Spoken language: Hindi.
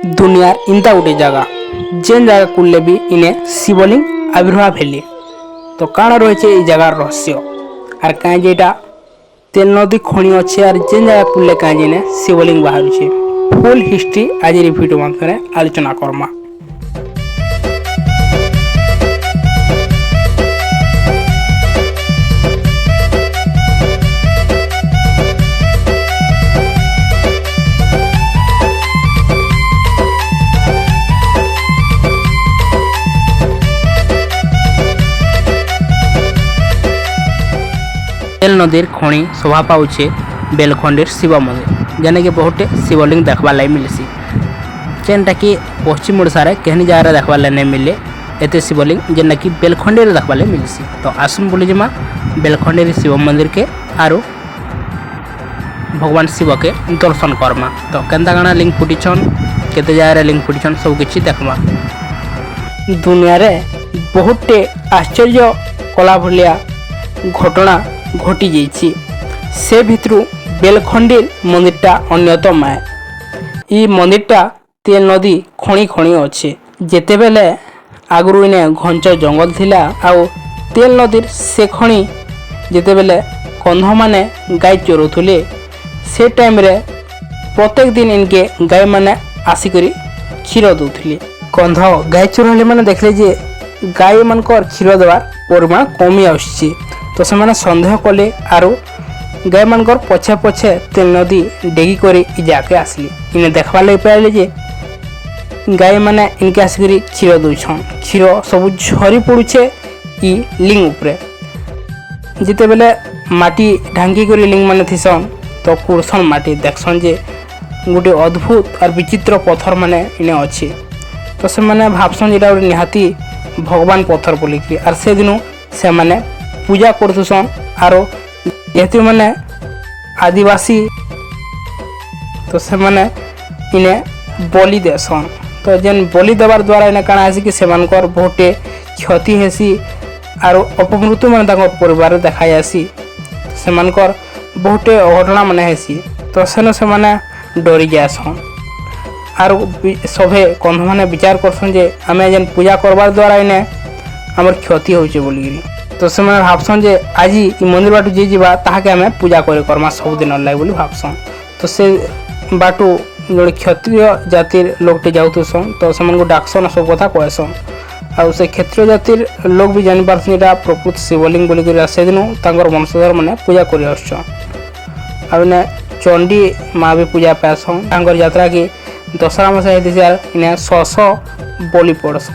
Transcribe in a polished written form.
दुनियार इंता गोटे जगह जेन जगह कुल्ले भी इन्हें शिवलिंग आविर्भाव हेली तो काण रही ये जगार रहस्य और कहीं जेटा तेल नदी खणी अच्छे और जेन जगह कुल्ले कहीं जेने शिवलिंग बाहर फुल हिस्ट्री आज भिडियो माध्यम आलोचना करमा। तेल नदीर खणी शोभा पाऊे बेलखंडीर शिव मंदिर जेने कि बहुटे शिवलिंग देखबार लगे मिलसी जेनटा कि पश्चिम ओडिशा रे कहनी जगह देखबार नहीं मिले एते शिवलिंग जेनटा कि बेलखंडीर देखबार लगे मिलसी। तो आसुन बोली जिमा बेलखंडीर शिव मंदिर के आरो भगवान शिव के दर्शन करमा। तो केनता काଣା लिंग फुटिछन केते जगह लिंग फुटिछन सब किछि देखमा। दुनिया रे बहुटे आश्चर्य कला भलिया घटना घटी जाइछि से भितरु बेलखंडीर मंदिरटा अन्यतम है। ये मंदिरटा तेल नदी खणी खणी अच्छे जेते बेले आगु इने घंच जंगल थिला आउ तेल नदीर से खणी जेते बेले कंध माने गाय चोरुथुले से टाइम रे प्रत्येक दिन इनके गाय माने आसिकरी क्षीर दउथिले। कंध गाय चोरले माने देखले जे गाय मानकर क्षीर देवार परिमाण कमी आछि तो से सन्देह कले आरो गाय मानकर पछे पछे तेल नदी डेगी करे जाके आसली इन्हें देखवा लगे पारे जे गाय माने इनके आसिक क्षीर दौन क्षीर सब झरी पड़ुछे इ लिंग उपरे जिते बेले माटी ढांकी कर लिंग माने थिसन तो कुरसन माटी देखसन जे गोटे अद्भुत और विचित्र पत्थर माने इने अच्छे तो से माने भाबसन जेटा निहाती भगवान पत्थर बोलिकी और से दिनु से माने पूजा करथुसन आरो जेहेतु माने आदिवासी तो से माने इने बलि देसन तो जेन बलि देवार द्वारा इने काना आसी कि सेमानकर बहुटे क्षति हेसी आरो अपमृत्यु माने तांकर परिवार देखाई आसी सेमानकर बहुटे अघटना माने हेसी तो सेन से माने डरी जासन आरो सभे कंध माने विचार करसन जे आमे जेन पूजा करबार द्वारा इने हमर क्षति होचे बोलिगिरी तो से भाबसन जे आज मंदिर बाटू जे जीवा ताके हमें पूजा करे करमा सब दिन लगे बोली भाबसन तो से बाटू जो क्षत्रिय जातिर लोकटे जाऊसन तो से डाकसन सब कथा कहसन आ से क्षत्रिय जातिर लोग भी जानी पारसन एटा प्रकृत शिवलिंग बोली से दिन वंशधर मैंने पूजा कर आने चंडी माँ भी पूजा पासन तांकर यात्रा की दशहरा मास इन्हें 100 बलि पड़सन।